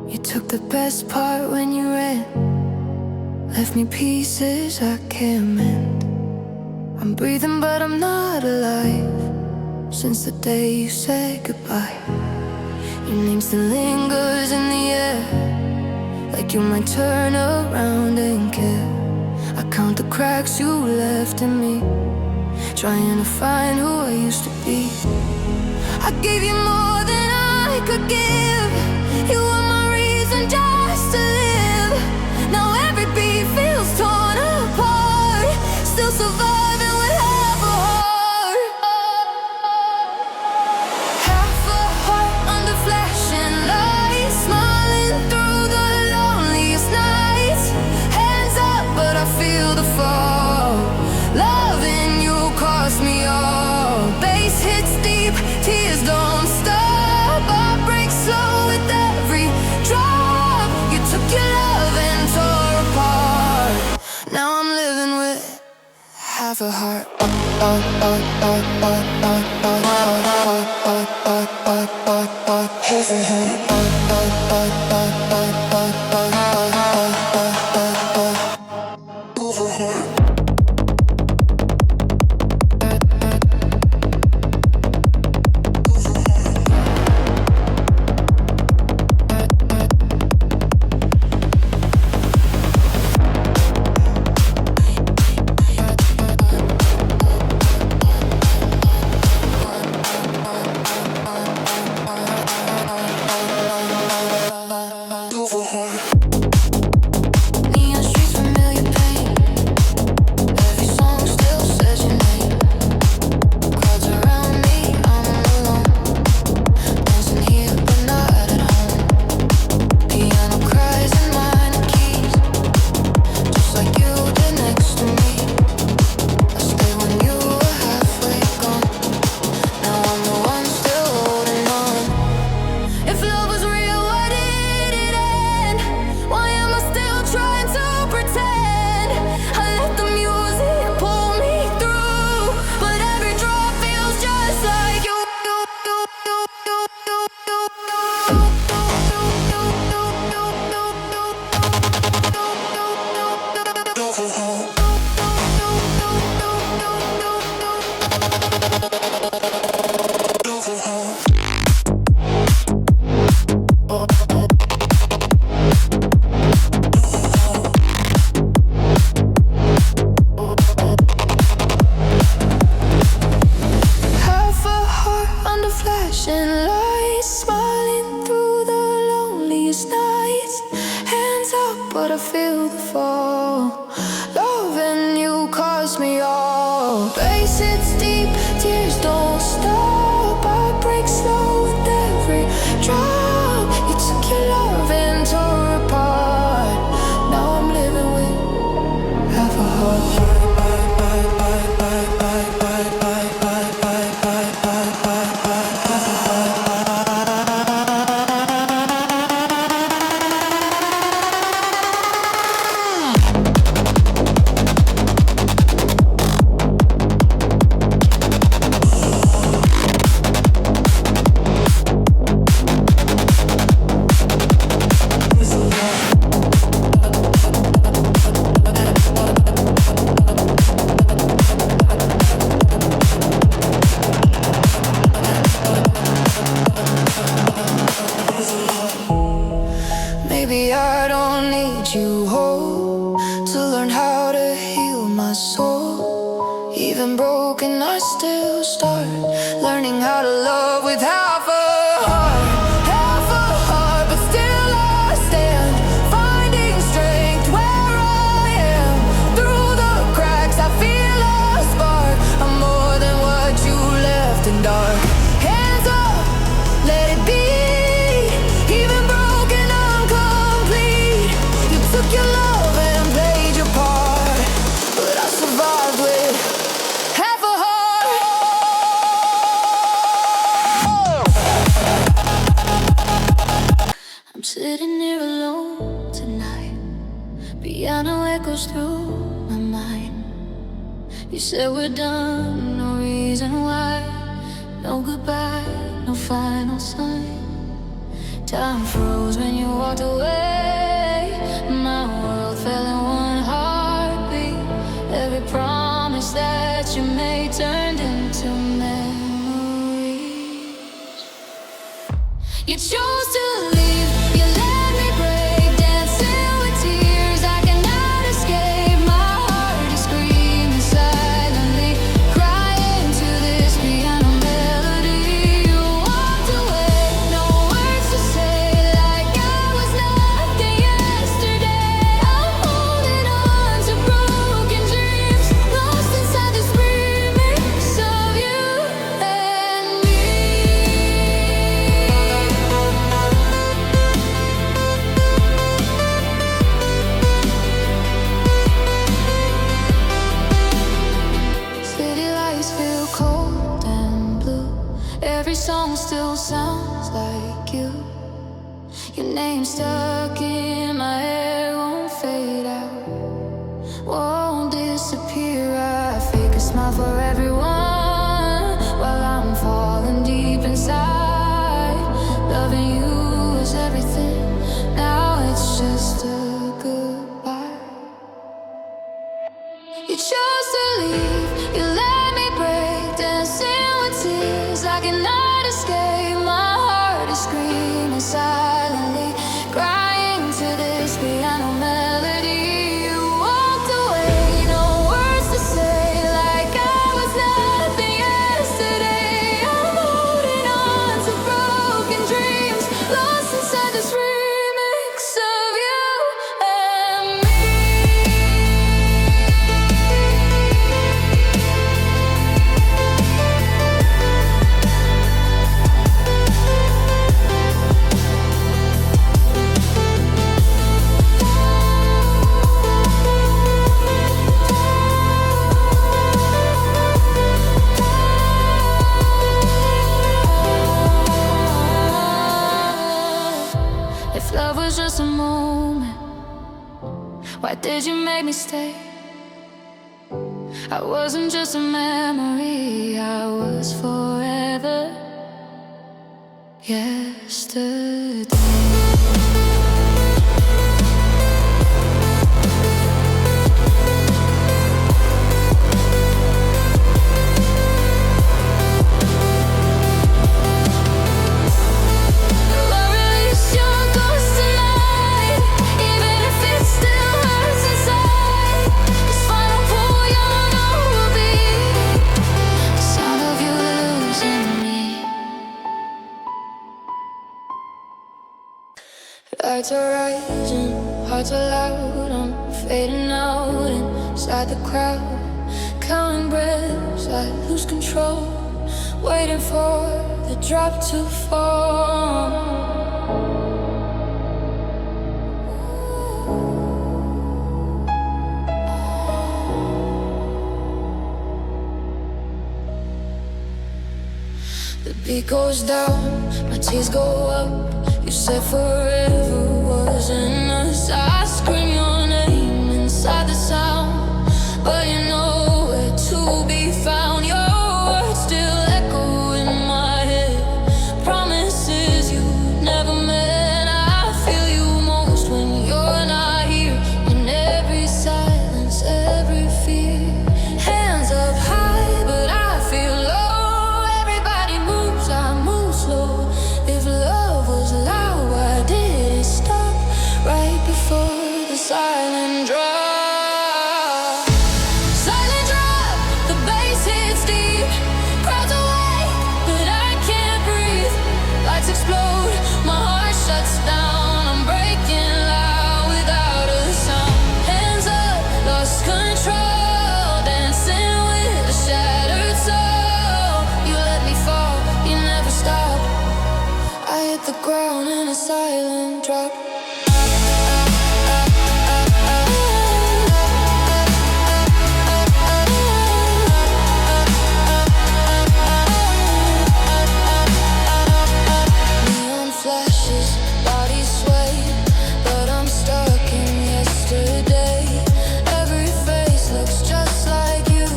You took the best part when you ran, left me pieces I can't mend. I'm breathing but I'm not alive, since the day you said goodbye. Your name still lingers in the air, like you might turn around and care. I count the cracks you left in me, trying to find who I used to be. I gave you more than I could give. You were my reason just to live. Now every beat feels torn apart, still surviving with half a heart. Half a heart under flashing lights, smiling through the loneliest nights. Hands up, but I feel the fall. Loving you cost me all. Bass hits deep, tears don't stop. I break slow with every drop. You took your love and tore apart. Now I'm living with half a heart. Neon streets, familiar pain. Every song still says your name. Crowds around me, I'm alone. Dancing here but not at home. Piano cries in minor keys, just like you did next to me. I stayed when you were halfway gone. Now I'm the one still holding on. If love was real, why did it end? Why am I still trying to pretend? I let the music pull me through, but every drop feels just like you. Half a heart under flashing lights, smiling through the loneliest nights. Hands up, but I feel the fall. Loving you cost me all. Bass hits deep, tears don't stop. I break slow with every drop. You took your love and tore apart. Now I'm living with half a heart. Maybe I don't need you whole to learn how to heal my soul. Even broken, I still start learning how to love with half a heart. Half a heart, but still I stand, finding strength where I am. Through the cracks, I feel a spark. I'm more than what you left in dark. Hands up, let it be. Even broken, I'm complete. You took your love and played your part, but I survived with half a heart. I'm sitting here alone tonight. Piano echoes through my mind. You said we're done, no reason why. No goodbye, no final sign. Time froze when you walked away. My world fell in one heartbeat. Every promise that you made turned into memories. You chose to leave, you let me break, dancing with tears I cannot escape. My heart is screaming silently, crying to this piano melody. You walked away, no words to say, like I was nothing yesterday. I'm holding on to broken dreams, lost inside this remix of you and me. City lights feel cold and blue. Every song still sounds like you. Your name stuck in my head, won't fade out, won't disappear. I fake a smile for everyone while I'm falling deep inside. Loving you is everything, now it's just a goodbye. You chose to leave, you let me break, dancing with tears I cannot escape. My heart is screaming silently, crying to this piano melody. You walked away, no words to say, like I was nothing yesterday. I'm holding on to broken dreams, lost inside this remix of you and me. If love was just a moment, why did you make me stay? I wasn't just a memory, I was forever yesterday. Lights are rising, hearts are loud, I'm fading out inside the crowd. Counting breaths, I lose control, waiting for the drop to fall. The beat goes down, my tears go up. You said forever wasn't us. I scream your name inside the sound, but you're nowhere to be found. Your words still echo in my head, promises you never meant. I feel you most when you're not here, in every silence, every fear. Hands up high, but I feel low. Everybody moves, I move slow. If love was loud, why did it stop right before the silent drop? Silent drop, the bass hits deep. Crowds awake, but I can't breathe. Lights explode, my heart shuts down. I'm breaking loud without a sound. Hands up, lost control, dancing with a shattered soul. You let me fall, you never stop. I hit the ground in a silent drop. Neon flashes, bodies sway, but I'm stuck in yesterday. Every face looks just like you,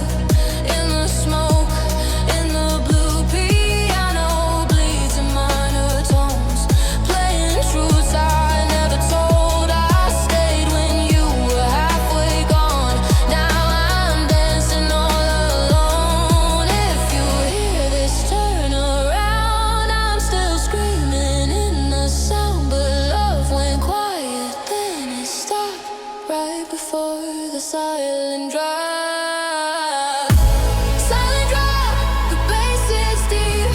in the smoke, in the blue piano bleeds in minor tones, playing silent drive. Silent drive, the bass is deep.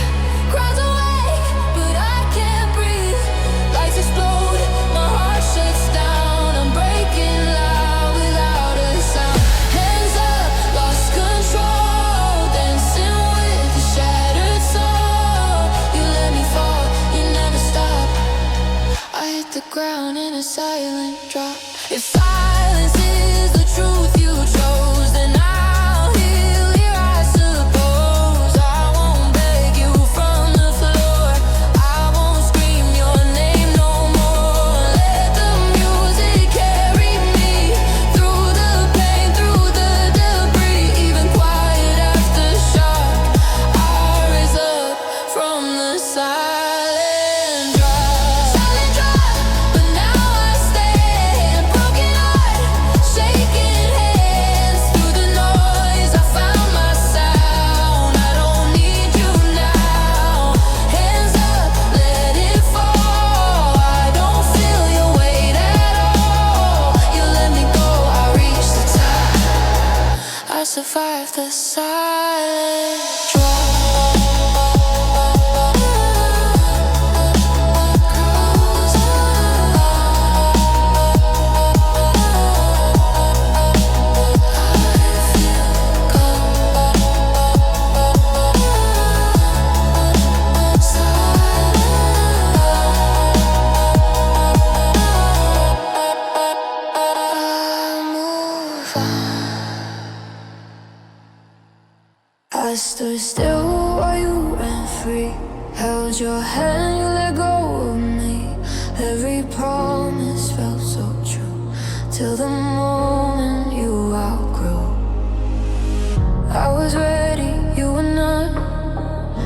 Crowds awake, but I can't breathe. Lights explode, my heart shuts down. I'm breaking loud without a sound. Hands up, lost control, dancing with the shattered soul. You let me fall, you never stop. I hit the ground in a silent drop. If silence is the truth you chose, then I'll heal here, I suppose. I won't beg you from the floor, I won't scream your name no more. Let the music carry me through the pain, through the debris. Even quiet after shock, I rise up from the silent drive. Silent drive, but now I stand broken heart, shaking hands through the noise. I found my sound, I don't need you now. Hands up, let it fall. I don't feel your weight at all. You let me go, I reach the top. I survived the silent I stood still while you went free. Held your hand, you let go of me. Every promise felt so true, till the moment you outgrew. I was ready, you were not.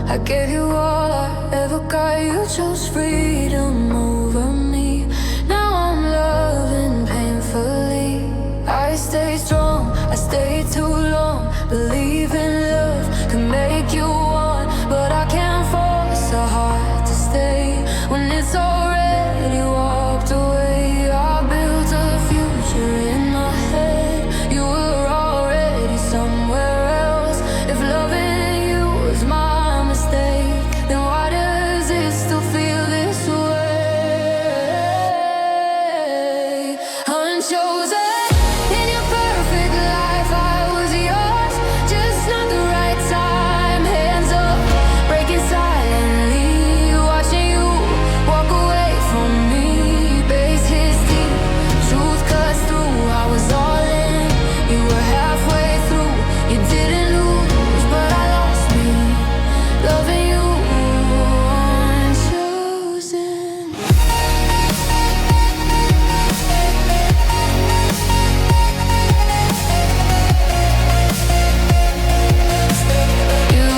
I gave you all I ever got. You chose freedom over me. Now I'm loving painfully. I stayed strong, I stayed too long. Believe in love can make you want, but I can't force a heart to stay when it's already walked away. I built a future in my head, you were already somewhere else. If loving you was my mistake, then why does it still feel this way? Unchosen, in your perfect life I was yours, just not the right time. Hands up, breaking silently, watching you walk away from me. Bass hits deep, truth cuts through. I was all in, you were halfway through. You didn't lose, but I lost me. Loving you, unchosen. You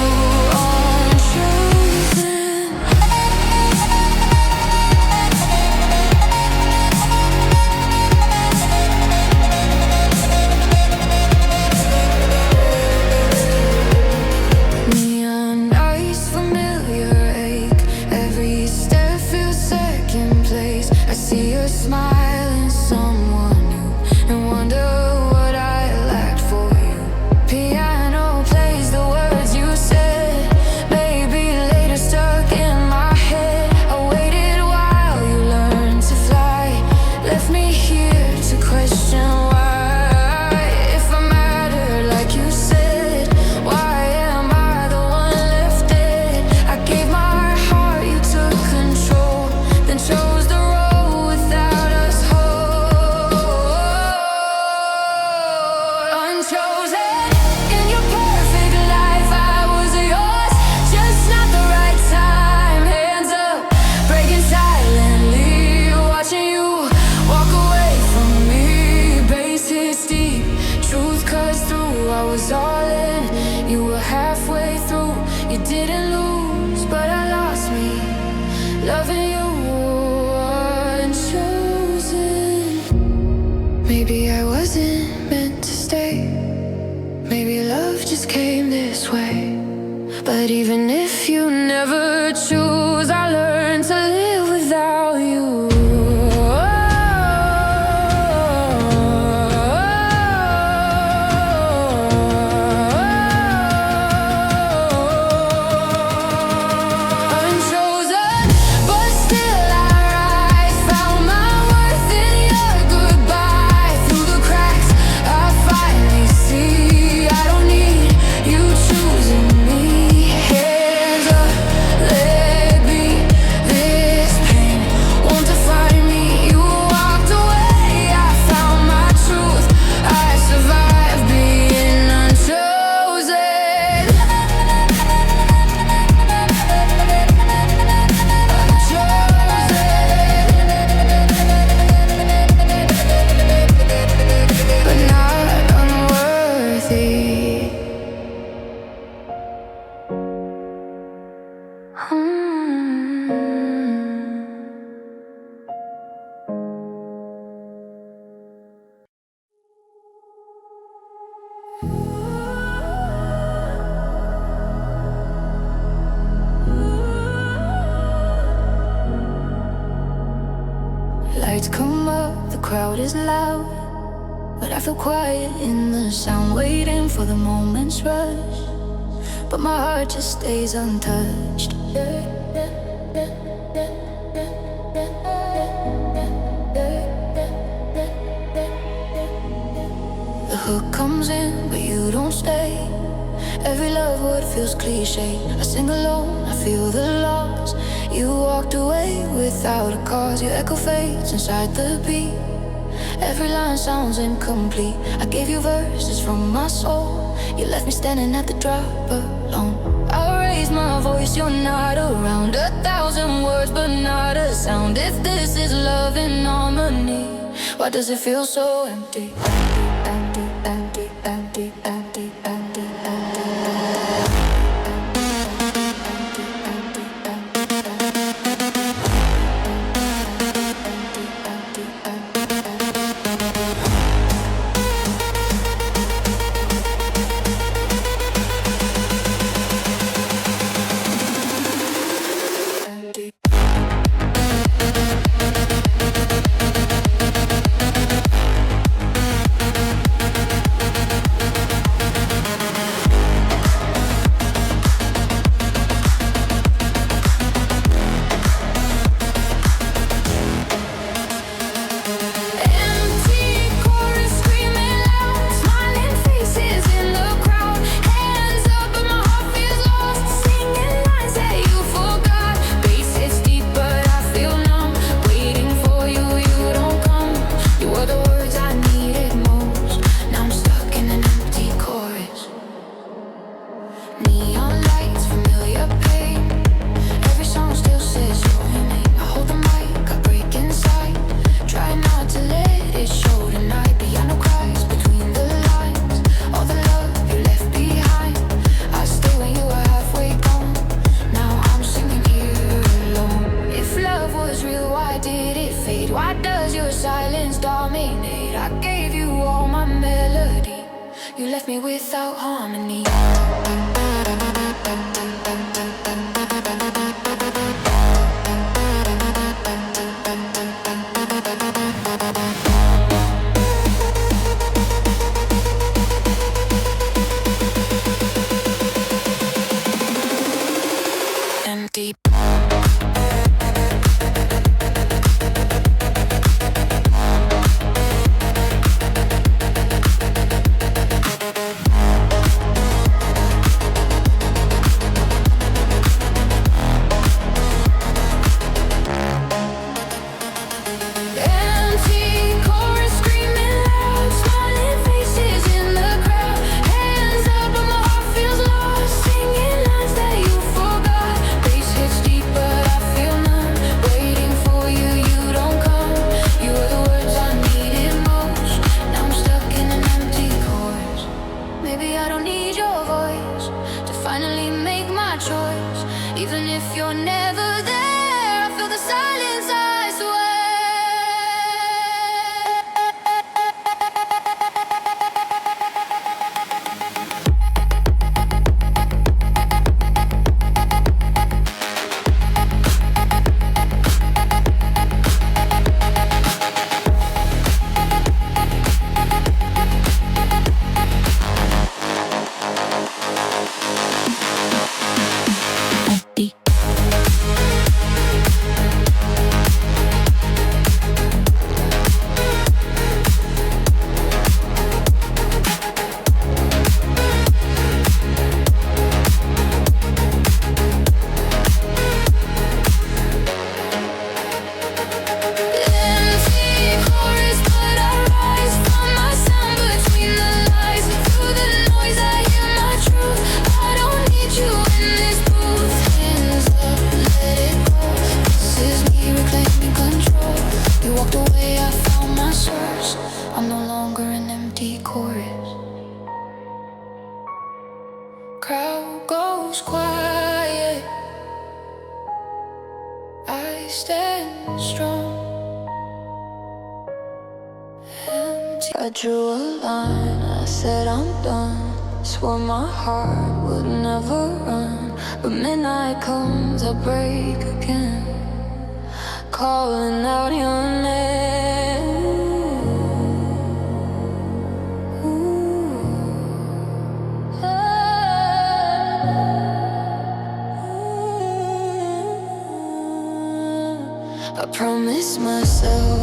unchosen. Neon eyes, familiar ache. Every step feels second place. I see your smile in someone new and wonder what I lacked for you. Piano plays the words you said, maybe later stuck in my head. I waited while you learned to fly, left me here to question why. If I mattered like you said, why am I the one left dead? I gave my heart, you took control, then chose the road without us hold. Unchosen, in your perfect life I was yours, just not the right time. Hands up, breaking silently, watching you walk away from me. Bass hits deep, truth cuts through. I was all in, you were halfway through. You didn't lose, but I lost me. Loving you, unchosen. Maybe I wasn't meant to stay, maybe love just came this way. But even if you never choose, I learned to live without you. Lights come up, the crowd is loud, but I feel quiet in the sound, waiting for the moment's rush. But my heart just stays untouched. The hook comes in, but you don't stay. Every love word feels cliche. I sing alone, I feel the loss. You walked away without a cause. Your echo fades inside the beat. Every line sounds incomplete. I gave you verses from my soul. You left me standing at the drop alone. I raise my voice, you're not around. 1,000 words, but not a sound. If this is love in harmony, why does it feel so empty? Empty, empty, empty, empty, empty, empty, why does your silence dominate? I gave you all my melody. You left me without harmony. Empty. Finally make my choice. Even if you're never there, I feel the silence, I swear. I'm no longer an empty chorus. Crowd goes quiet, I stand strong. Empty. I drew a line, I said I'm done. Swore my heart would never run, but midnight comes, I break again, calling out your name.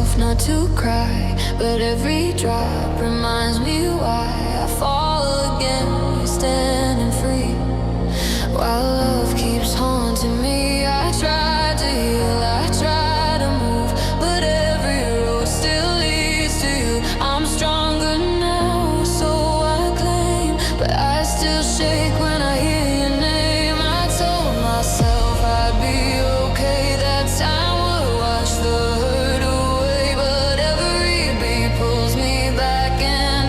myself not to cry, but every drop reminds me why I fall again. You're standing free while love keeps haunting me. I try to heal, I try to move, but every road still leads to you. I'm stronger now, so I claim, but I still shake when I hear your name. I told myself I'd be okay, that time would wash the hurt away, but every beat pulls me back in,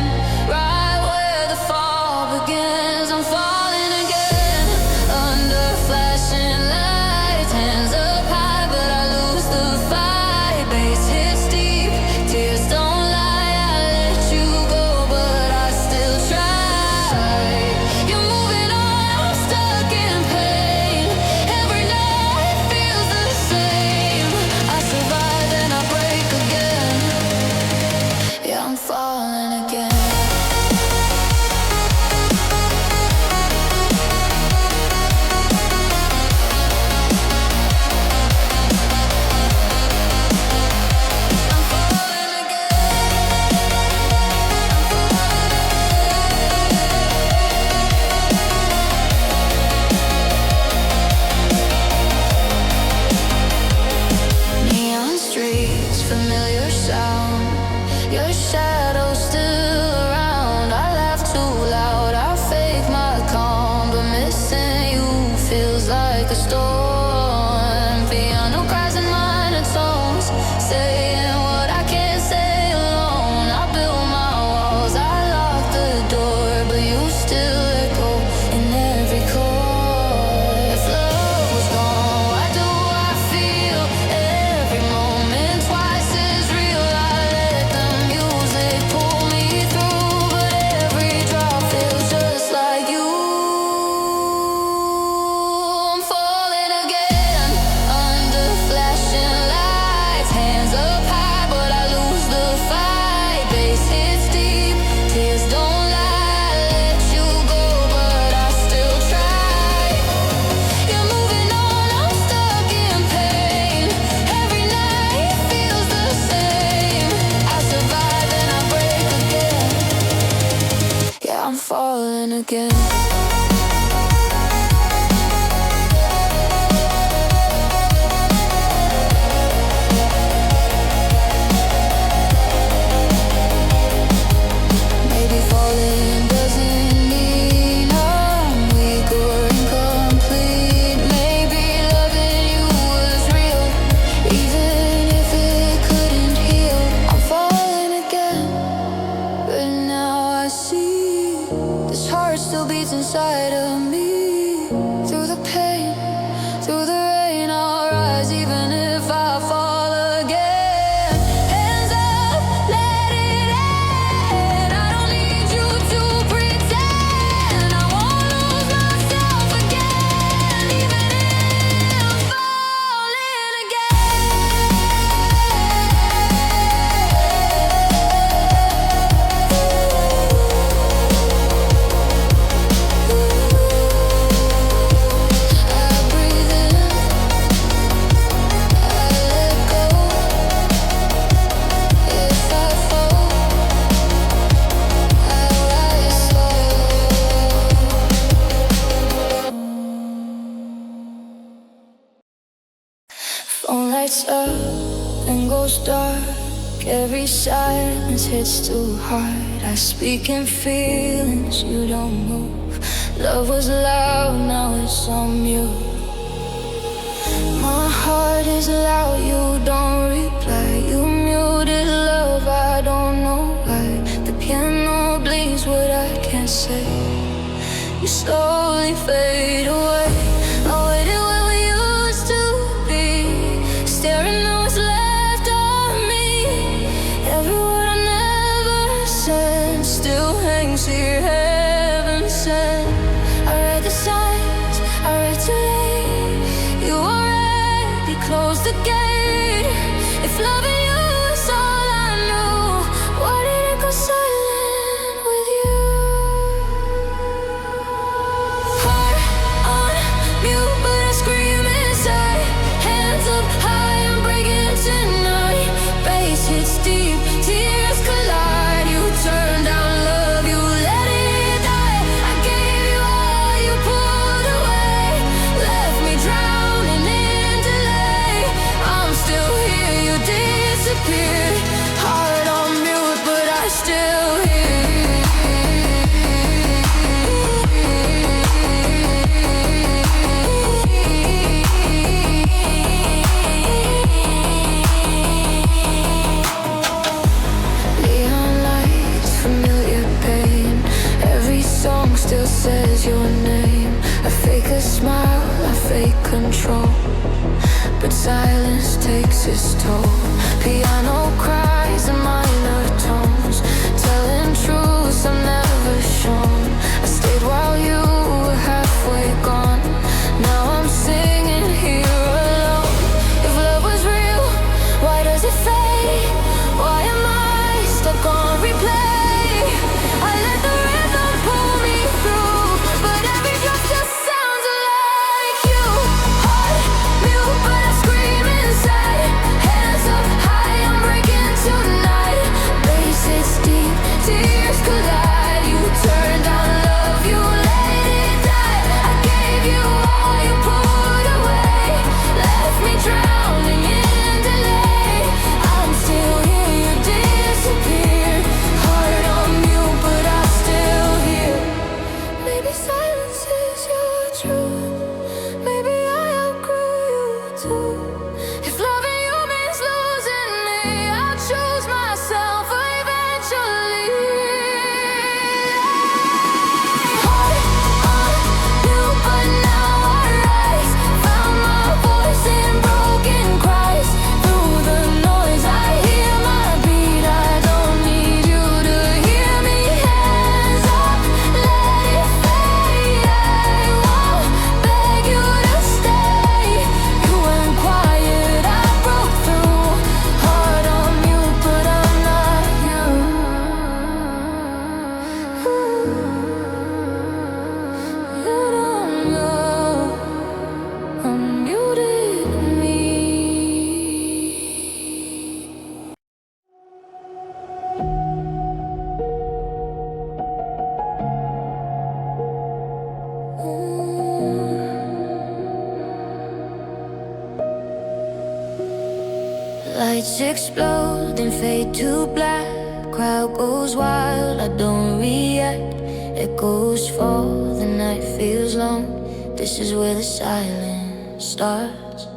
right where the fall begins. I'm falling again, under flashing lights, hands up high, but I lose the fight. Bass hits deep, tears don't lie. I let you go, but I still try. You're moving on, I'm stuck in pain. Every night feels the same. I survive and I break again. Yeah, I'm falling again. Neon streets, familiar sound, your shadow still around. I laugh too loud, I fake my calm, but missing you feels like a storm. Piano cries in minor tones, saying what I can't say alone. I build my walls, I lock the door, but you still echo in every chord. If love was gone, why do I feel every moment twice as real? I let the music pull me through, but every drop feels just like you. I'm falling again, under flashing lights, hands up high, but I lose the fight. Bass hits deep, tears don't lie. I let you go, but I still try. You're moving on, I'm stuck in pain. Every night feels the same. I survive and I break again. Yeah, I'm falling again. Maybe falling doesn't mean I'm weak or incomplete. Maybe loving you was real, even if it couldn't heal. I'm falling again, but now I see this heart still beats inside of me. Through the pain, through the rain, I'll rise even if I fall again. Hands up, let it end. I don't need you to pretend. I won't lose myself again, even if I'm falling again. I breathe in, I let go. If I fall, I rise slow. Phone lights up and goes dark. Every silence hits too hard. I speak in feelings, you don't move. Love was loud, now it's on mute. My heart is loud, you don't reply. You muted love, I don't know why. The piano bleeds what I can't say. You slowly fade away. I waited where we used to be, staring at what's left of me. Every word I never said still hangs here, heaven sent. I read the signs, I read too late. You already closed the gate. If loving you is all I knew, why did it go silent with you? Heart on mute, but I scream inside. Hands up high, I'm breaking tonight. Bass its toll. Piano cries in minor tones, telling truths I've never shown. I stayed while you were halfway gone. Now I'm singing here alone. If love was real, why does it fade? Why am I stuck on replay? I let the rhythm pull me through, but every drop just sounds like you. Heart mute, but I scream inside. Hands up high, I'm breaking tonight. Bass is deep, tears collide. You turned on love, you let it die. I gave you all you put away, left me drowning in delay. I'm still here, you disappeared. Heart on mute, but I'm still here. Maybe silence is your truth. Maybe I outgrew you too. If loving you means losing me, I'll choose myself eventually. Heart on mute, but now I rise. Found my voice in broken cries. Through the noise I hear my beat. I don't need you to hear me. Hands up, let it fade. I won't beg you to stay. You went quiet, I broke through. Heart on mute, but I'm not you. You don't know, unmuted me. Lights explode, then fade to black. Crowd goes wild, I don't react. Echoes fall, the night feels long. This is where the silence starts.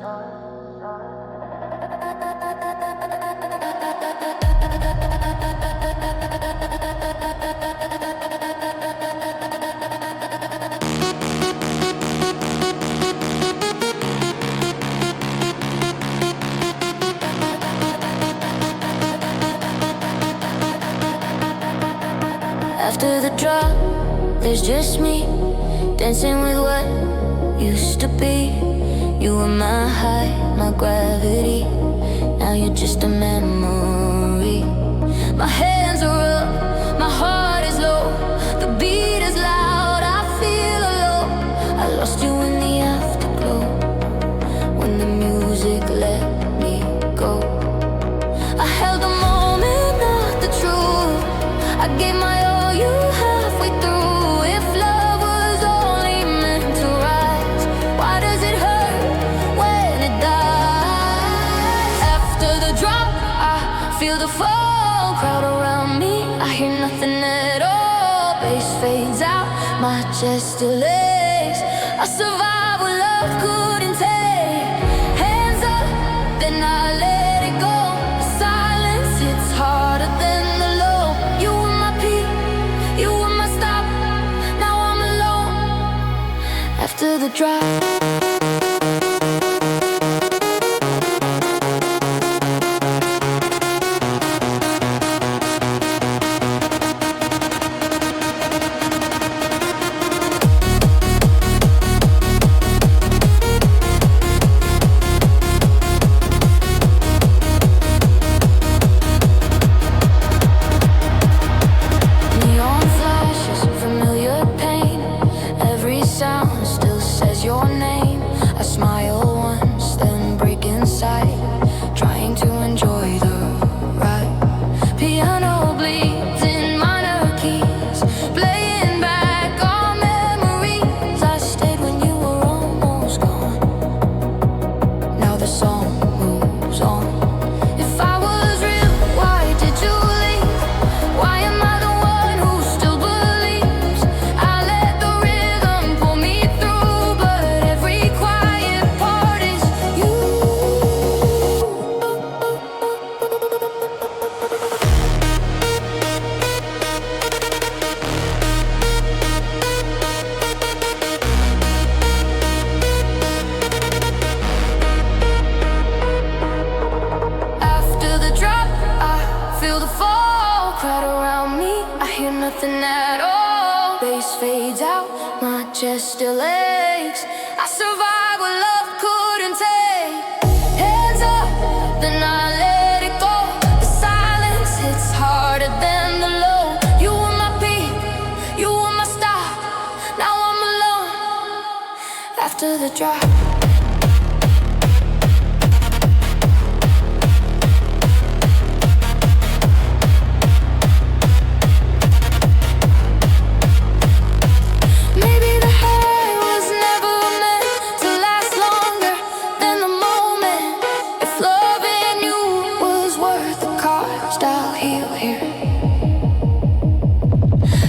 After the drop, there's just me, dancing with what used to be. You were my height, my gravity. Now you're just a memory. My hands are up, my heart is low. The beat is loud, I feel alone. I lost you in the afterglow, when the music let me go. I held the moment, not the truth. I gave my all, you halfway through. If love was only meant to rise, why does it hurt when it dies? After the drop, I feel the fall. Crowd around me, I hear nothing at all. Bass fades out, my chest still aches. I survived what love couldn't take. Hands up, then I let it go. Silence hits harder than the low. You were my peak, you were my stop. Now I'm alone after the drop. nothing at all. Bass fades out, my chest still aches. I survived what love couldn't take. Hands up, then I let it go. The silence hits harder than the low. You were my peak, you were my star. Now I'm alone after the drop.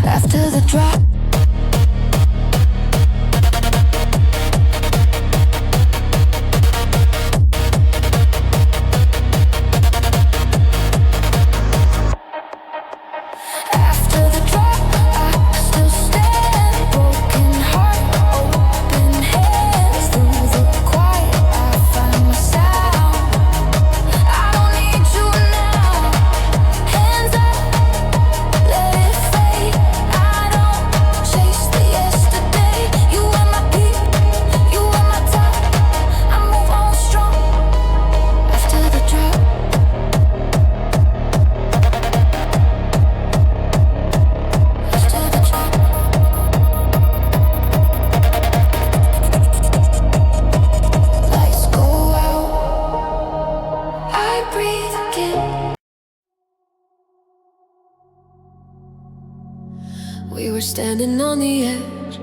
After the drop. After the drop, I still stand. Broken heart, open hands. Through the quiet, I find my sound. I don't need you now. Hands up, let it fade. I don't chase the yesterday. You were my peak, you were my top. I move on strong after the drop. After the drop. Lights go out, I breathe again. We were standing on the edge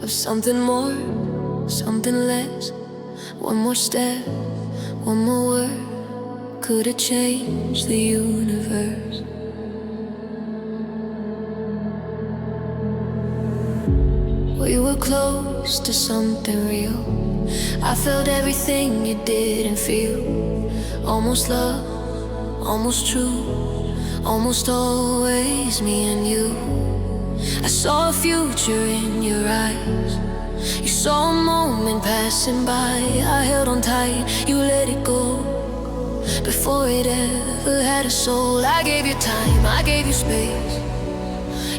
of something more, something less. One more step, one more word could have changed the universe. We were close to something real. I felt everything you didn't feel. Almost love, almost true, almost always me and you. I saw a future in your eyes. You saw a moment passing by. I held on tight, you let it go before it ever had a soul. I gave you time, I gave you space.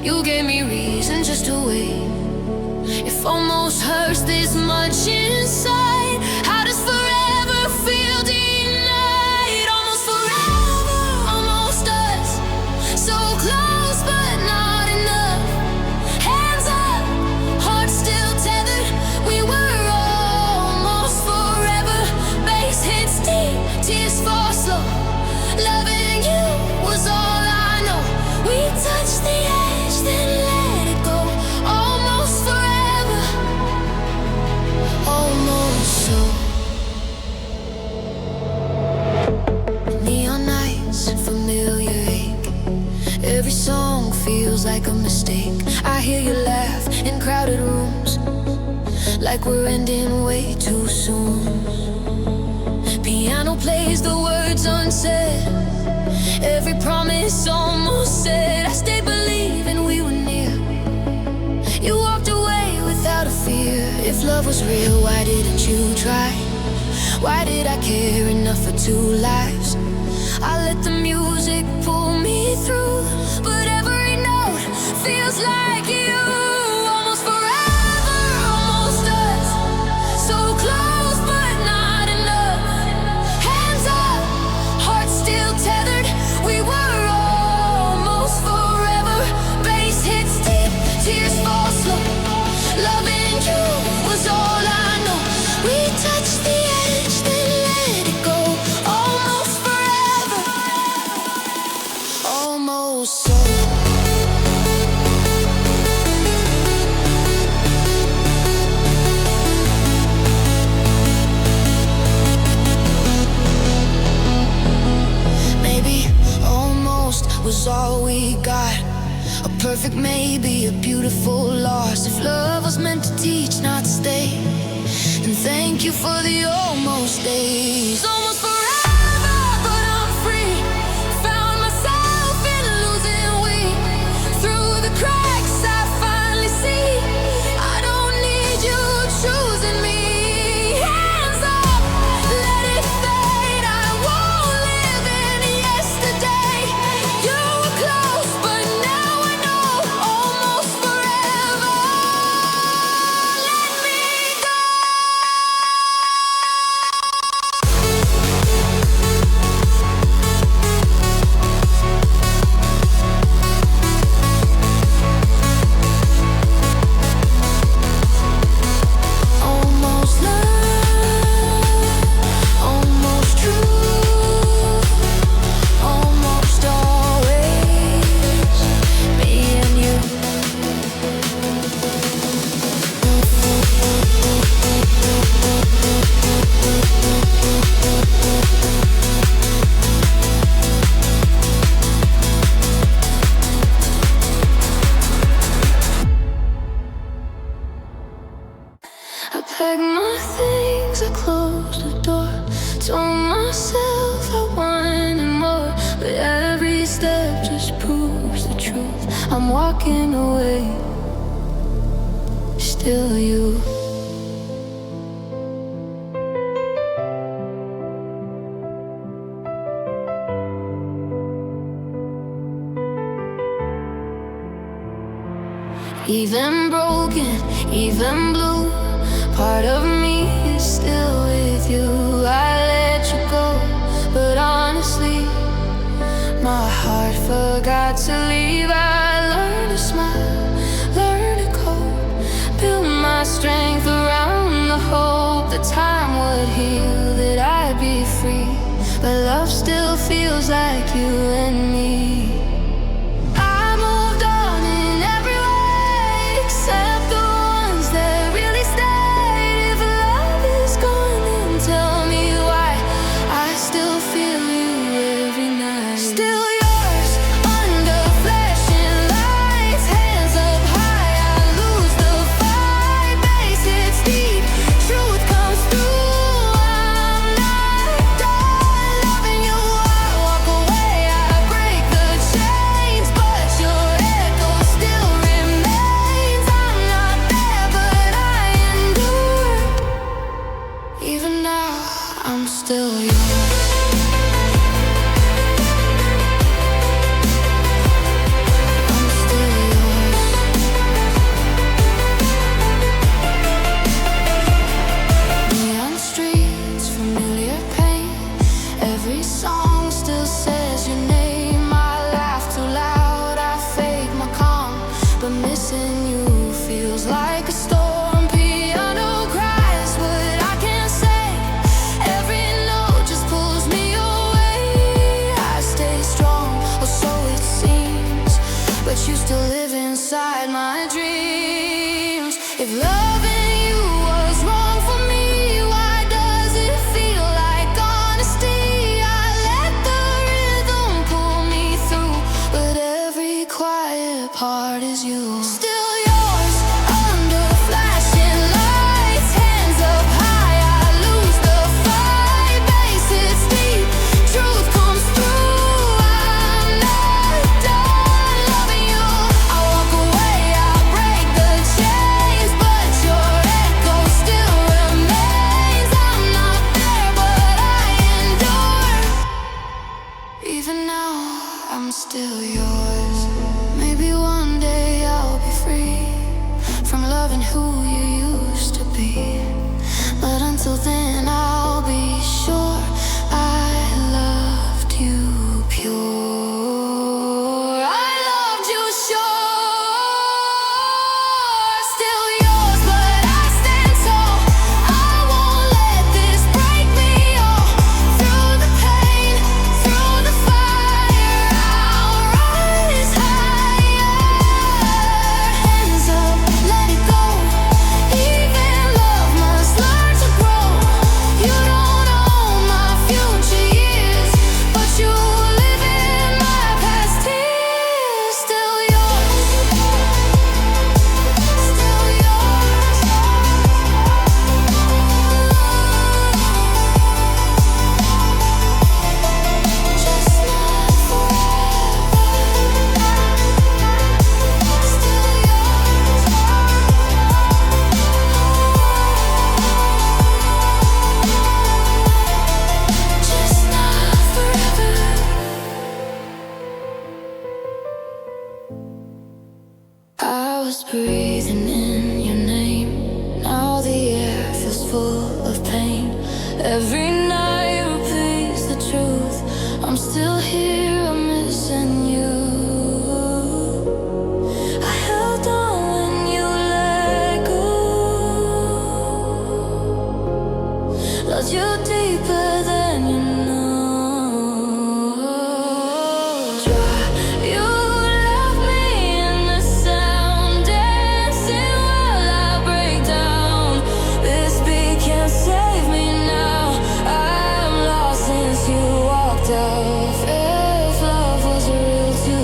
You gave me reason just to wait. If almost hurts this much inside, how does forever feel denied? Almost forever, almost us. So close but not enough. Hands up, hearts still tethered. We were almost forever. Bass hits deep, tears fall slow. Loving you was all I know. We touched the edge, then let it go. Almost forever, almost so. Neon nights, familiar ache. Every song feels like a mistake. I hear you laugh in crowded rooms, like we're ending way too soon. Piano plays the words unsaid. Every promise almost said. I stayed believing we were near. You walked away without a fear. If love was real, why didn't you try? Why did I care enough for two lives? I let the music pull me through, but every note feels like you. Almost forever, almost us. So close but not enough. Hands up, hearts still tethered. We were almost forever. Bass hits deep, tears fall slow. Loving you was all I know. We touched the edge, then let it go. Almost forever, almost so. Maybe almost was all we got. A perfect maybe, a beautiful loss. If love was meant to teach, not stay, then thank you for the almost days. Almost forever, but I'm free. Found myself in losing weight. Through the cracks I finally see I don't need you choosing me. Hands up, let it fade. I won't live in yesterday. You were close, but now I'm walking away, still you. Even broken, even blue, part of me is still with you. I let you go, but honestly, my heart forgot to leave. I learned to smile, learned to cope, build my strength around the hope that time would heal, that I'd be free. But love still feels like you and me. I'm still yours. I'm still yours. Neon streets, familiar pain. Every song still says your name. I laugh too loud, I fake my calm, but missing you feels like a storm. But you still live inside my dreams. If loving you was wrong for me, why does it feel like honesty? I let the rhythm pull me through, but every quiet part is you. Still yours, under flashing lights, hands up high, I lose the fight. Bass hits deep, truth comes through. Even now, I'm still yours. Maybe one day I'll be free from loving who you used to be. But until then, I'll be sure I loved you pure. I loved you sure. Still yours, but I stand tall. I won't let this break me all. Through the pain, through the fire, I'll rise higher. Hands up, let it go. Even love must learn to grow. You don't own my future years, but you live in my past tears. Still yours, still yours. Just not forever. Still yours. Just not forever. I was breathing in your name. Now the air feels full of pain. Every night repeats the truth. I'm still here, I'm missing you. I held on when you let go. Loved you deeper than you know. You left me in the sound, dancing while I break down. This beat can't save me now. I'm lost since you walked out. If love was real to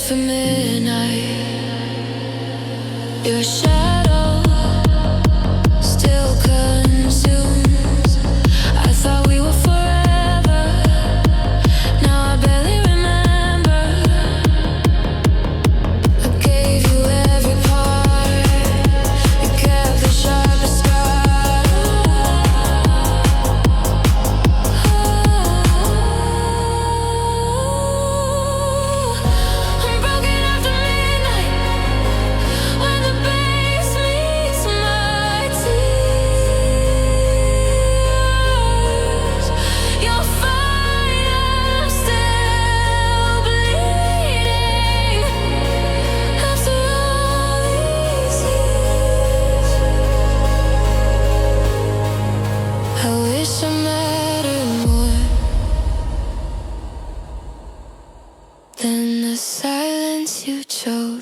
just for midnight. You're a shadow, still consumes. I thought we were forever, now I barely remember. I gave you every part, you kept the sharpest scar. I'm broken after midnight, when the bass meets my tears. You're fine, I'm still bleeding after all these years. I wish I mattered more than the silence you chose.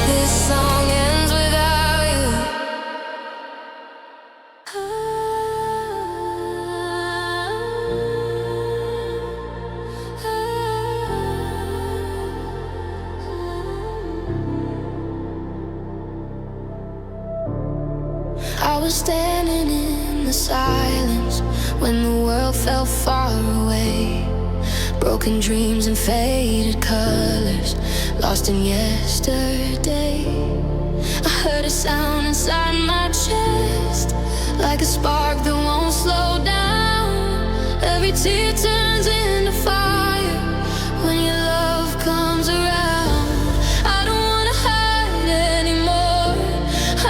This song ends without you. I was standing in the silence when the world felt far away. Broken dreams and faded colors, lost in yesterday. I heard a sound inside my chest, like a spark that won't slow down. Every tear turns into fire when your love comes around. I don't wanna hide anymore,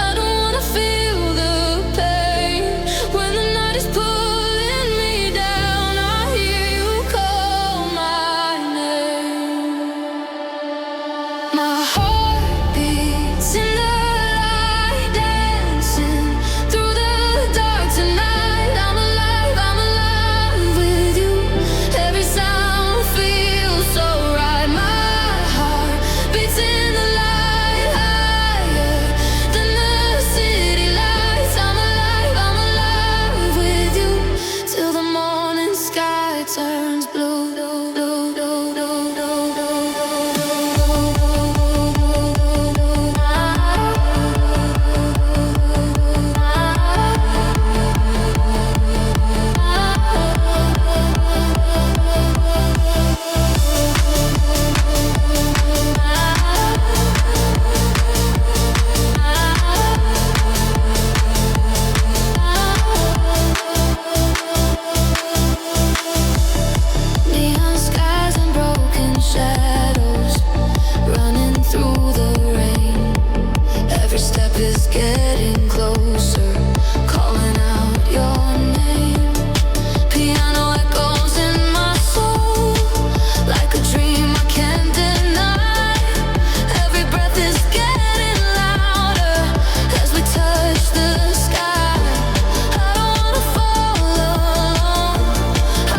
I don't wanna feel the pain. When the night is pulling me down, I hear you call my name. My heart beats in the light, dancing through the dark tonight. I'm alive with you. Every sound feels so right. My heart beats in the light, higher than the city lights. I'm alive with you, till the morning sky turns blue. Neon skies and broken shadows, running through the rain. Every step is getting closer, calling out your name. Piano echoes in my soul, like a dream I can't deny. Every breath is getting louder as we touch the sky. I don't wanna fall alone,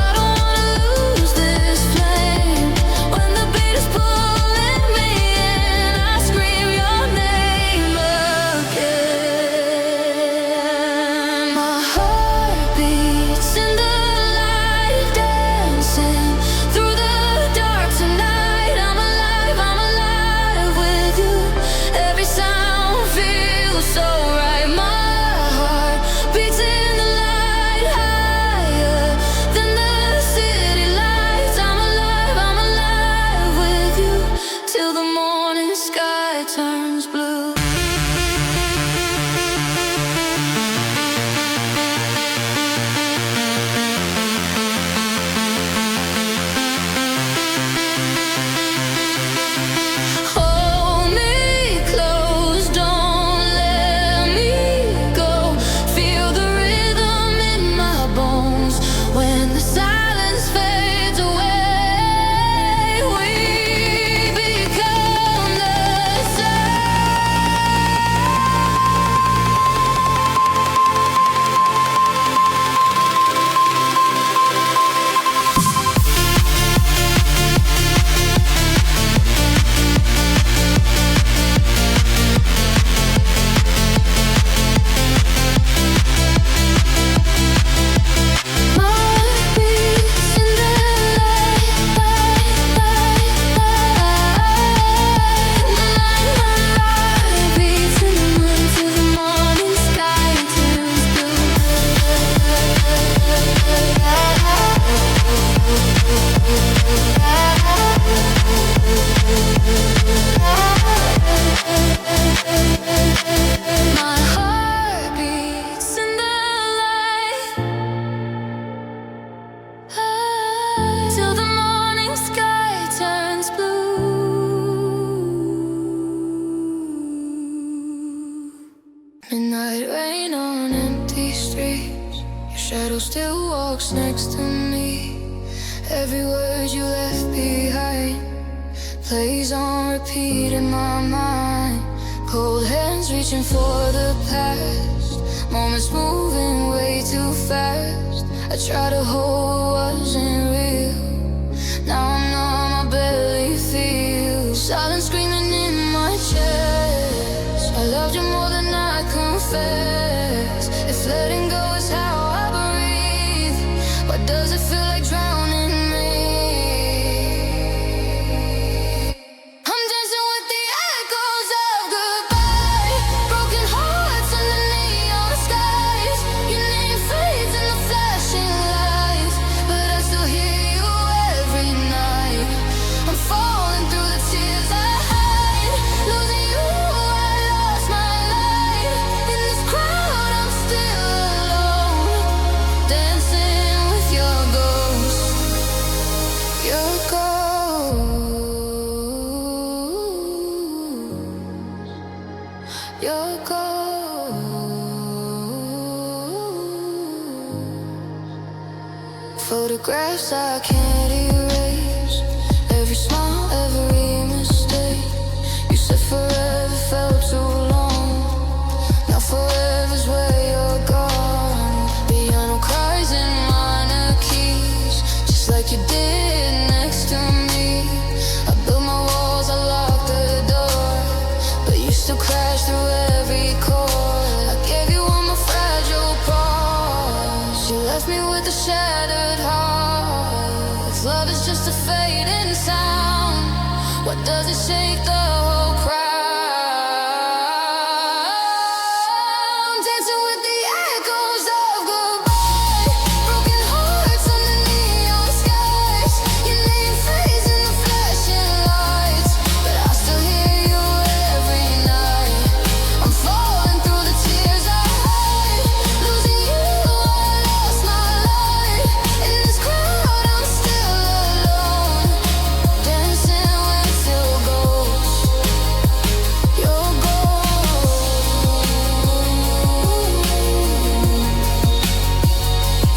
I don't wanna lose this flame. When the beat is pulling me in, I scream your name again. My heart beats in the light, dancing through the dark tonight. I'm alive with you. Every sound feels so right. My heart beats in the light, higher than the city lights. I'm alive with you, till the morning sky turns blue. Hold me close, don't let me go. Feel the rhythm in my bones when the silence fades away. We become the same. shadow still walks next to me. Every word you left behind plays on repeat in my mind. Cold hands reaching for the past, moments moving way too fast. I try to hold what wasn't real. Now I'm numb, I barely feel. Silence screaming in my chest. I loved you more than I confess. If letting go is how I breathe, why does it feel like drowning me? I'm dancing with the echoes of goodbye. Broken hearts under neon skies. Your name fades in the flashing lights, but I still hear you every night. I'm falling through the tears I hide. Losing you, I lost my life. In this crowd, I'm still alone, dancing with your ghost. Your ghost. Your ghost. Photographs I can't erase. Every smile, every mistake. You said forever felt too long. Now forever's where you're gone. Piano cries in minor keys, just like you did next to me. I built my walls, I locked the door, but you still crash through every chord. I gave you all my fragile parts. You left me with a shattered heart. If love is just a fading sound, what does it shake the whole crowd? I'm dancing with the echoes of goodbye. Broken hearts under neon skies. Your name fades in the flashing lights, but I still hear you every night. I'm falling through the tears I hide. Losing you, I lost my life. In this crowd, I'm still alone, dancing with your ghost. Your ghost.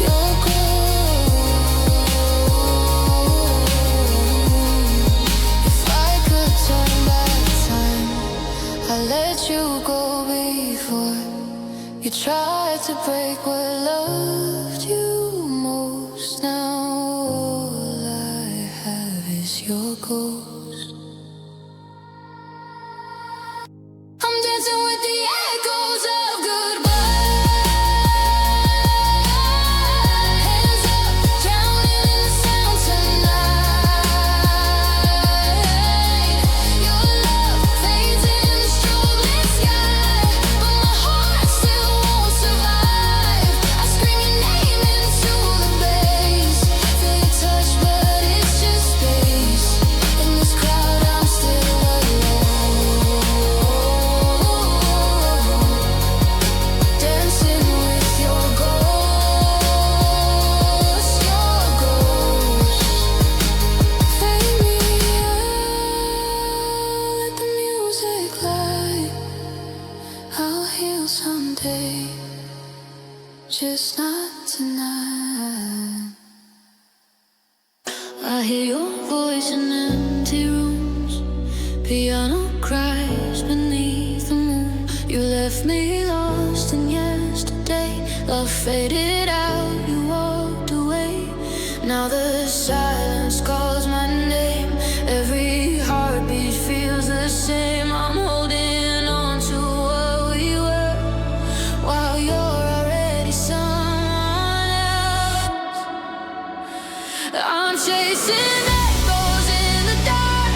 Your ghost. If I could turn back time, I'd let you go before you tried to break what loved you most. Now all I have is your ghost. I'm dancing with the echoes of goodbye. Hands up, drowning in the sound tonight. Your love fades in the strobe sky, but my heart still won't survive. I scream your name into the bass. Feel your touch, but it's just space. In this crowd, I'm still alone, dancing with your ghost. Your ghost. Fade me out, let the music light. I'll heal someday, just not tonight. I hear your voice in empty rooms. Piano cries beneath the moon. You left me lost in yesterday. Love faded out, you walked away. Now the silence calls my name. Every heartbeat feels the same. I'm holding on to what we were, while you're already someone else. I'm chasing echoes in the dark,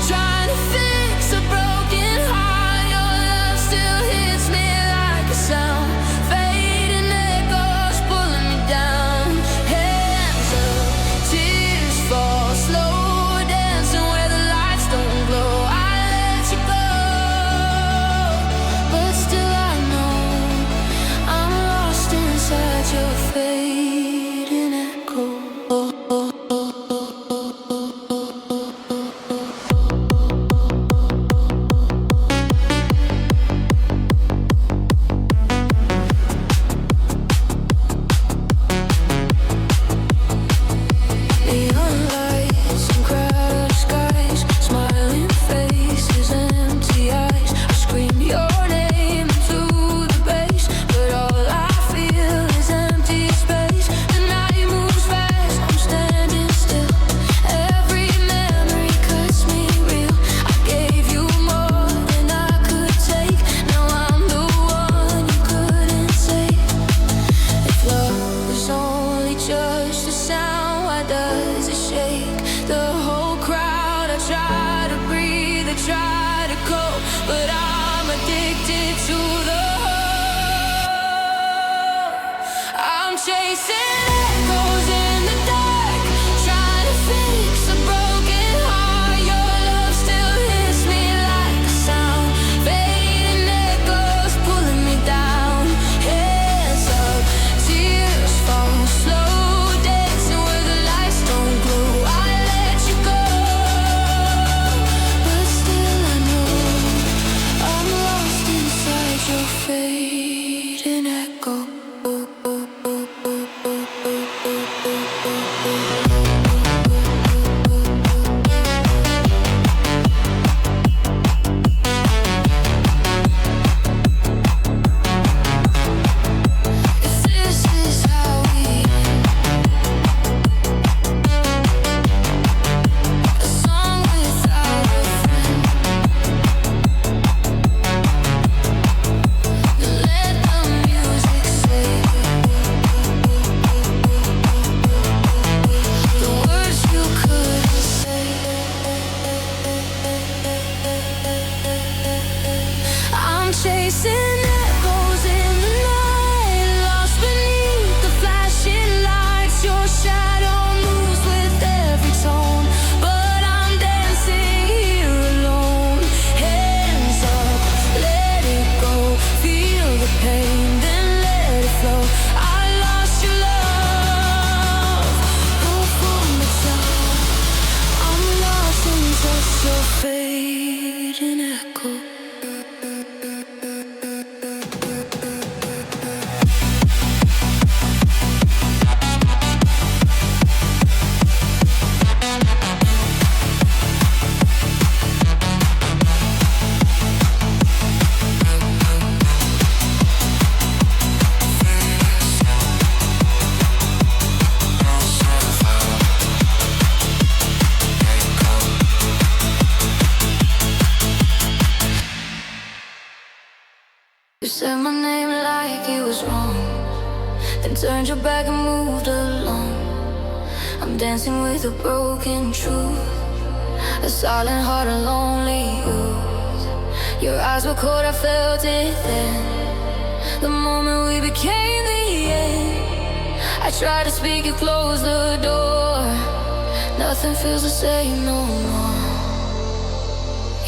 trying to fix a broken heart. Your love still hits me like a sound. Fading echoes pulling me down. Hands up, tears addicted to the hole. I'm chasing echoes in the dark, trying to fix a broken heart. Your love still hits me like a sound, fading echoes pulling me down. Heads up, tears fall slow, dancing where the lights don't glow. I let you go, but still I know I'm lost inside your fading echo. If this is how we a song without a friend, then let the music say the words you couldn't say. I'm chasing echoes in the night, lost beneath the flashing lights. Your shadow moves with every tone, but I'm dancing here alone. Hands up, let it go, feel the pain, then let it flow. I lost your love, pull from the top. I'm lost in just your fading echo. You said my name like it was wrong, then turned your back and moved along. I'm dancing with a broken truth, a silent heart, a lonely youth. Your eyes were cold, I felt it then, the moment we became the end. I tried to speak, you closed the door. Nothing feels the same no more.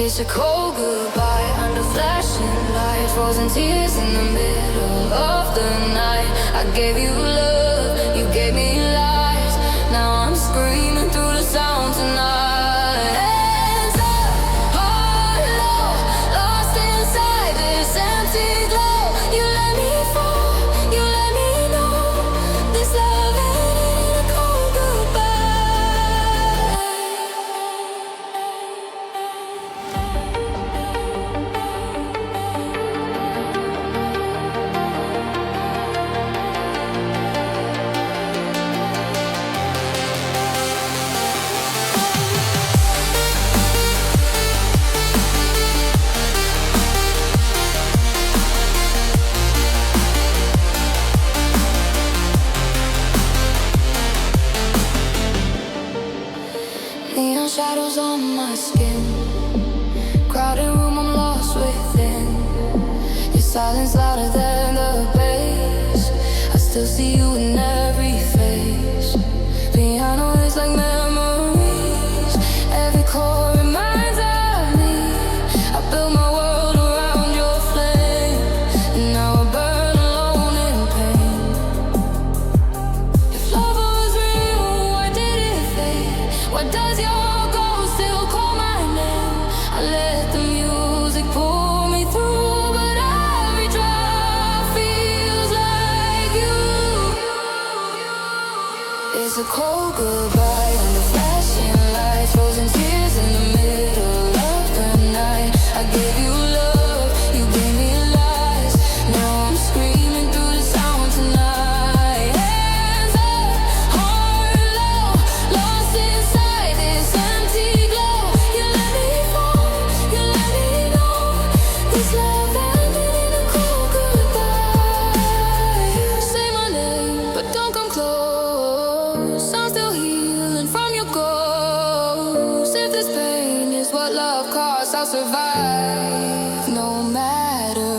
It's a cold goodbye under flashing lights, frozen tears in the middle of the night. I gave you love, you gave me lies. Now I'm screaming through the sound tonight. Hands up, heart low, lost inside this empty glow. You let me fall, you let me know this love ended in a cold goodbye. Neon shadows on my skin, crowded room, I'm lost within. Your silence louder than the bass. I still see you in every face. Piano is like memories, every chord reminds of me. I built my world around your flame, and now I burn alone in pain. If love was real, why did it fade? Why does your ghost still call my name? I let the music pull me through, but every drop feels like you. It's a cold goodbye under flashing lights, frozen tears in the middle of the night. I gave you love, you gave me lies. Now I'm screaming through the sound tonight. Hands up, heart low, lost inside this empty glow. You let me fall, you let me know this love ended in a cold goodbye. Say my name, but don't come close. I'm still healing from your ghost. If this pain is what love costs, I'll survive no matter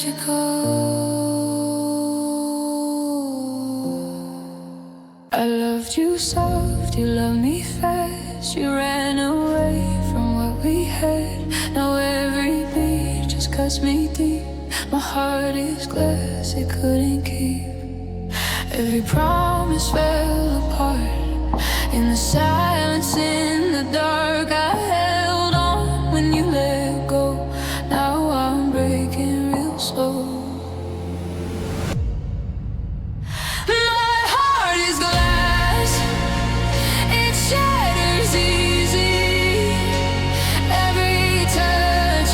you go. I loved you soft, you loved me fast. You ran away from what we had. Now every beat just cuts me deep. My heart is glass, it couldn't keep. Every promise fell apart. In the silence, in the dark, I held on when you let go. Now I'm breaking real slow. My heart is glass, it shatters easy. Every touch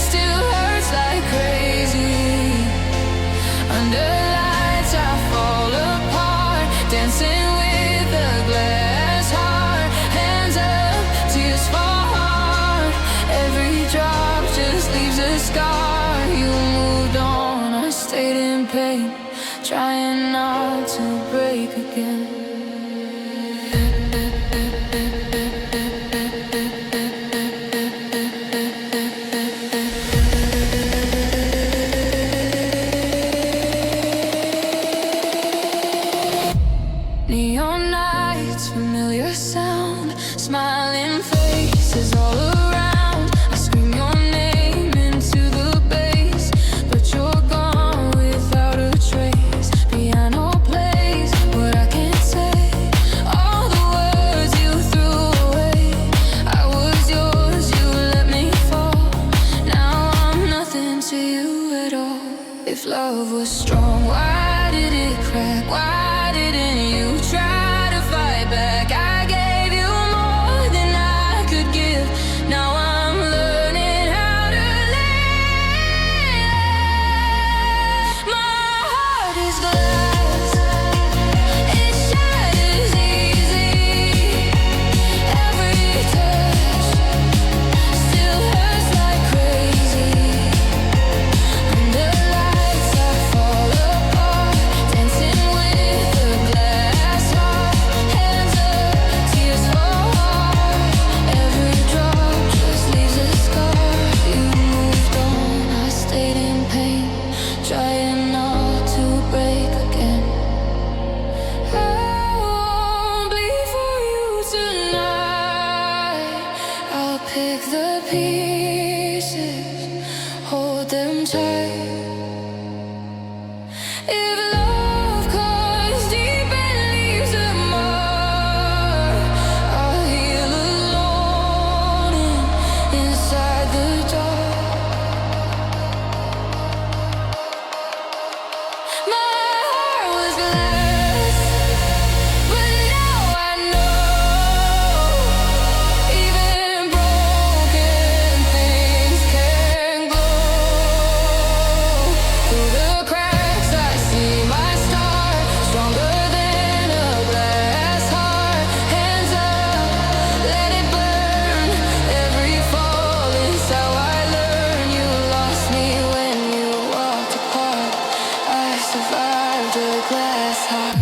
still hurts like crazy. Under lights I fall apart, dancing with a glass heart. Hands up, tears fall hard. Every drop just leaves a scar. You moved on, I stayed in pain, trying not to break again. Neon nights, familiar sound, smiling faces all around. I scream your name into the bass, but you're gone without a trace. Piano plays what I can't say, all the words you threw away. I was yours, you let me fall. Now I'm nothing to you at all. If love was strong, why did it crack? Why didn't you try to fight back? I gave you more than I could give. Now I'm learning how to live. My heart is glass, it shatters easy. Every touch still hurts like crazy. Under lights I fall apart, dancing with a glass heart. Hands up, tears fall hard. Every drop just leaves a scar. You moved on, I stayed in pain, trying not to break again. I won't bleed for you tonight. I'll pick the pieces, hold them tight. If love cuts deep and leaves a mark, I'll heal alone inside the dark. My heart was glass, but now I know even broken things can glow. Through the cracks I see my star, stronger than a glass heart. Hands up, let it burn. Every fall is how I learn. You lost me when you walked apart. I survived a glass heart.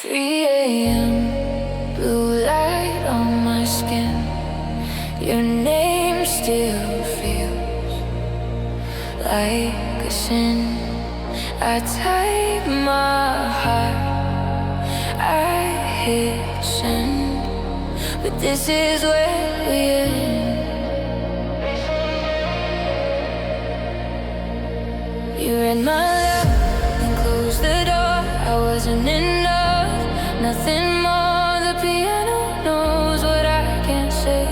Three a.m., blue light on my skin. Your name still feels like a sin. I type my heart, I hit send, but this is where we end. You read my love and closed the door. I wasn't enough, nothing more. The piano knows what I can't say.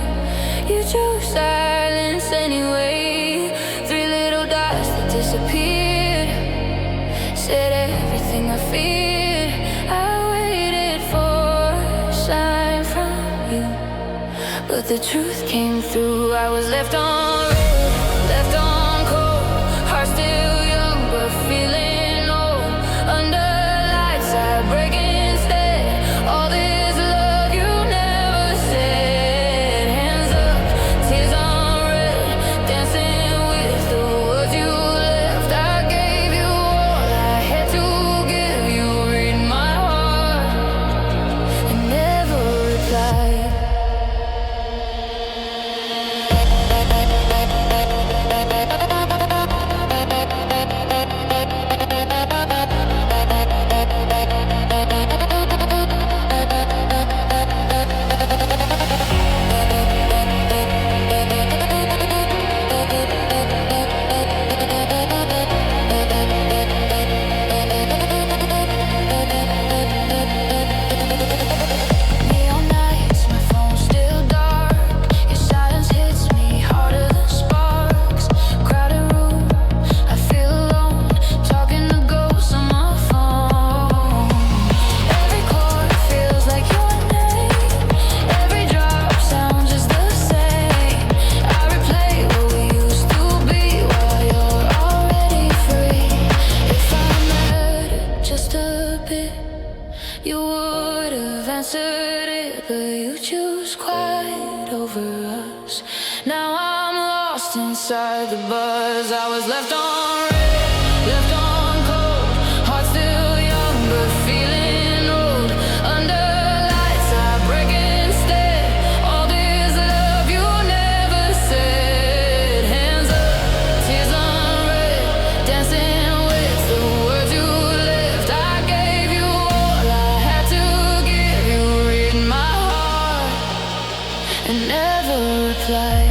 You chose silence anyway. Three little dots that disappeared, said everything I feared. I waited for a sign from you, but the truth came through. I was left on red, left on inside the buzz. I was left on red, left on cold, heart still young but feeling old. Under lights I break instead, all this love you never said. Hands up, tears unread, dancing with the words you left. I gave you all I had to give you, read my heart and never reply.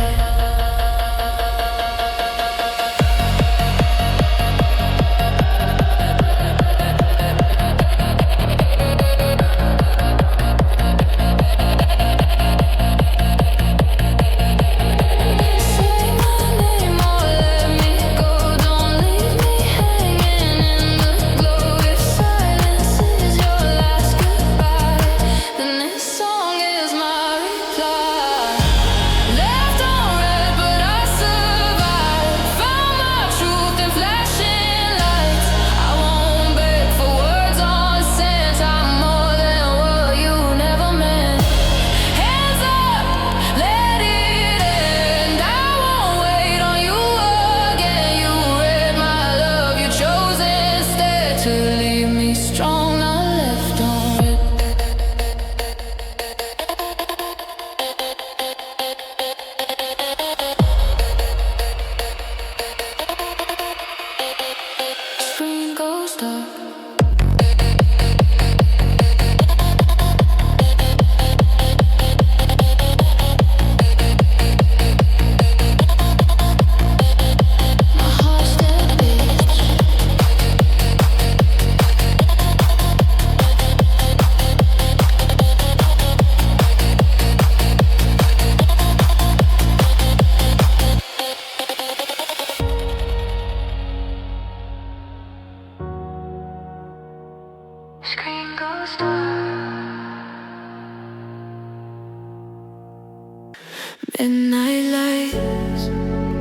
Midnight lights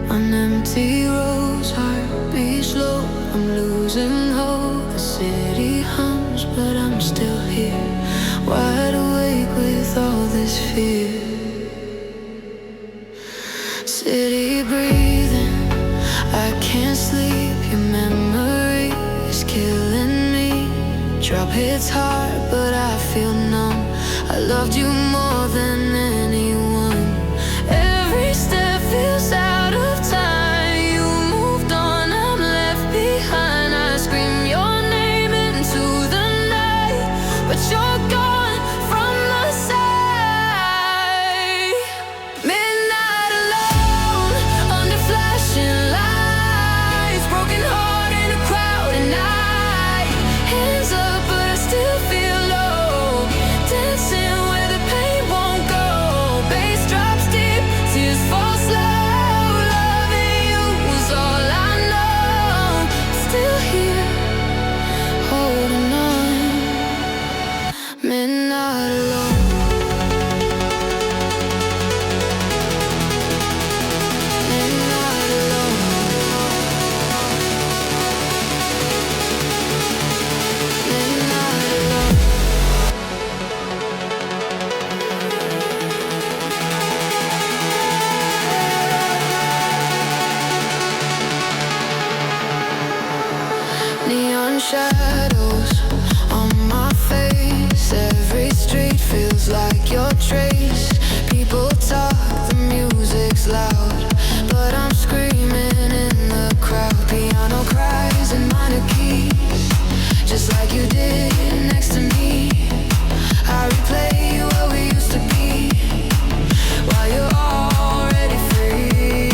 on empty roads, heartbeat slow, I'm losing hope. The city hums, but I'm still here, wide awake with all this fear. City breathing, I can't sleep, your memory is killing me. Drop hits hard, but I feel numb, I loved you more than anyone. Every step feels out of time, you moved on, I'm left behind. I scream your name into the night, but you're gone from my side. Midnight alone, under flashing lights, broken heart in a crowded night. Hands up, but I still feel low, dancing where the pain won't go. Bass drops deep, tears fall slow, loving you was all I know. Still here, holding on. Midnight alone. Midnight alone. Midnight alone. Neon shadows on my face, every street feels like your trace. People talk, the music's loud, but I'm screaming in the crowd. Piano cries in minor keys, just like you did next to me. I replay where we used to be, while you're already free.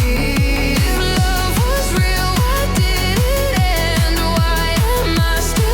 If love was real, why did it end? Why am I still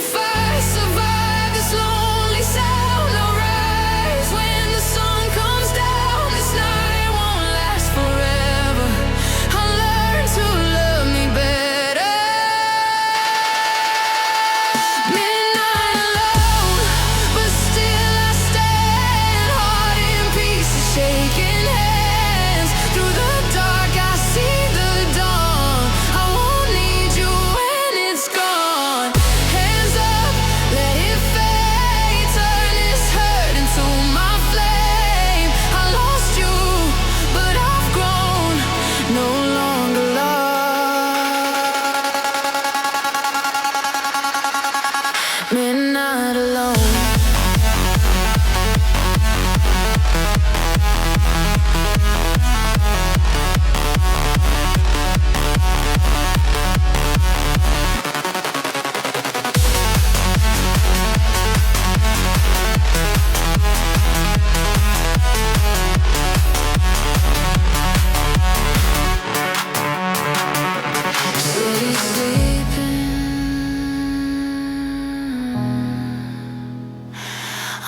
If I survive this lonely sound, I'll rise when the sun comes down. This night won't last forever. I'll learn to love me better. Midnight alone, but still I stand, heart in pieces, shaking hands. Through the dark I see the dawn. I won't need you when it's gone. Hands up, let it fade. Turn this hurt into my flame. I lost you, but I've grown, no longer lost. Midnight alone. City sleeping,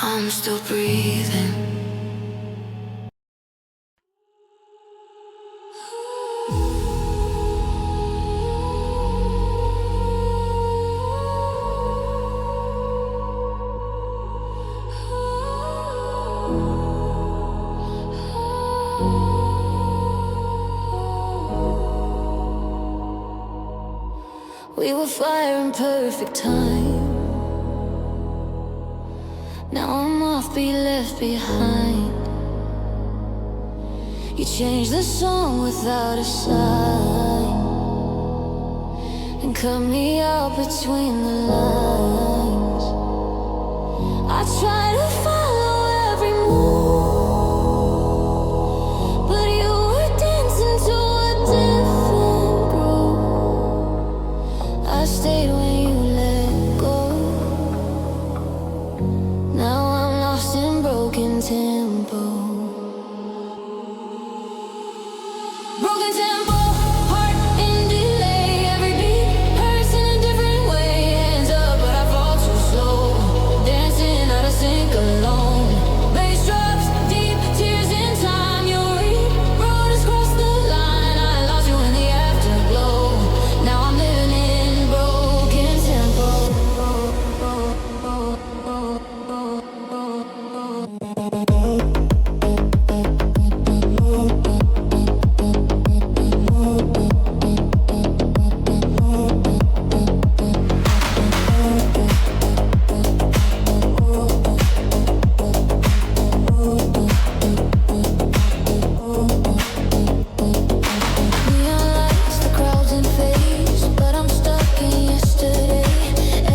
I'm still breathing. We were fire in perfect time. Now I'm off, be left behind. You changed the song without a sign and cut me out between the lines. I try to follow every move, but you were dancing to a different groove. I stayed when you let go. Now I'm lost in broken tempo. Broken tempo, heart in delay. Every beat hurts in a different way. Hands up, but I fall too slow. Dancing out of sync alone. Bass drops deep, tears in time. You rewrote us, crossed the line. I lost you in the afterglow. Now I'm living in broken tempo. Neon lights, the crowds in phase, but I'm stuck in yesterday.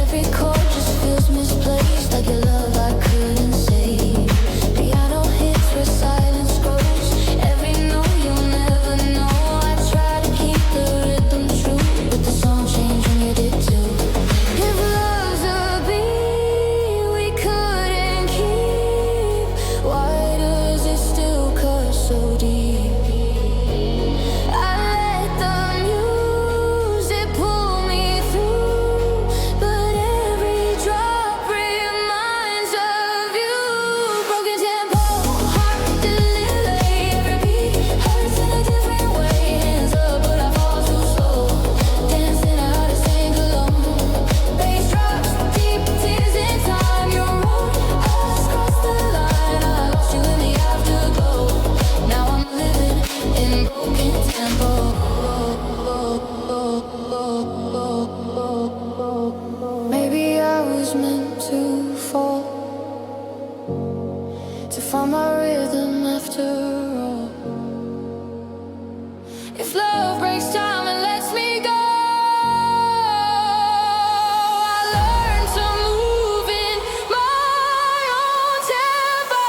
Every chord just feels misplaced, like your love I couldn't save. Piano hits where silence grows. Every note you'll never know. I try to keep the rhythm true, but the song changed when you did too. If love's a beat we couldn't keep, why does it still cut so deep? I let the music pull me through, but every drop reminds of you. Broken tempo, heart delay. Every beat hurts in a different way. Hands up, but I fall too slow. Dancing out of sync alone. Bass drops deep, tears in time. You wrote us, crossed the line. I lost you in the afterglow. Now I'm living in broken tempo. Maybe I was meant to fall, to find my rhythm after all. If love breaks time and lets me go, I learn to move in my own tempo.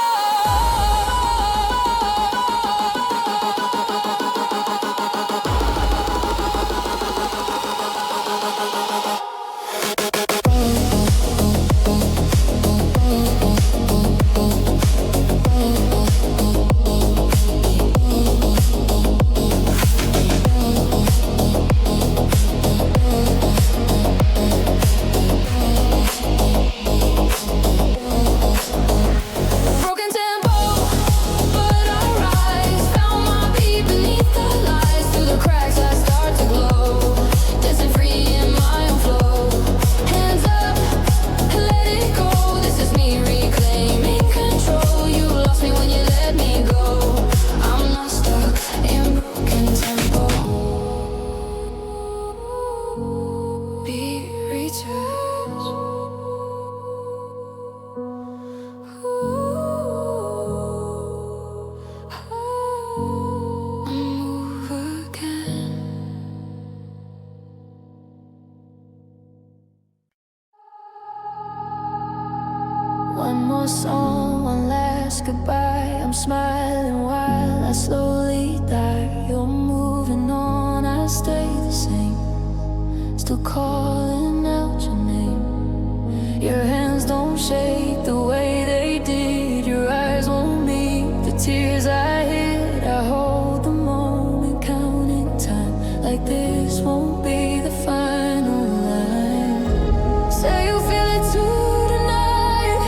more song, one last goodbye. I'm smiling while I slowly die. You're moving on, I stay the same, still calling out your name. Your hands don't shake the way they did. Your eyes won't meet the tears I hid. I hold the moment, counting time, like this won't be the final line. Say you feel it too tonight,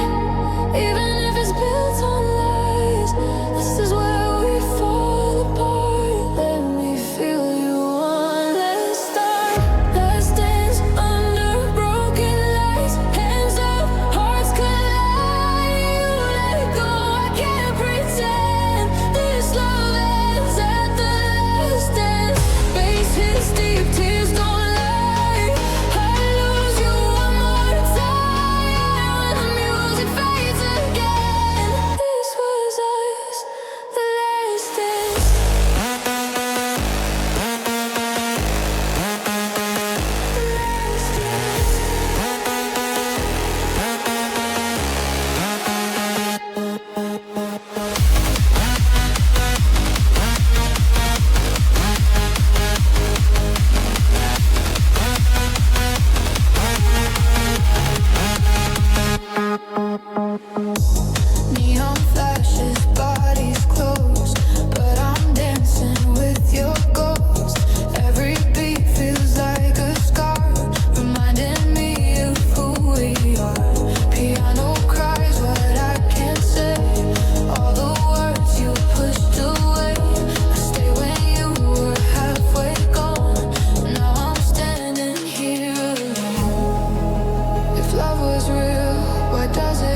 even if it's built on lies. This is where we fall apart. Let me feel you one last time. Last dance under broken lights. Hands up, hearts collide. You let go, I can't pretend. This love ends at the last dance. Bass hits deep, tears don't lie. I lose you one more time. When the music fades again. This was us, the last dance. Neon flashes, bodies close, but I'm dancing with your ghost. Every beat feels like a scar, reminding me of who we are. Piano cries what I can't say, all the words you pushed away. I stay when you were halfway gone. Now I'm standing here alone. If love was real, why does it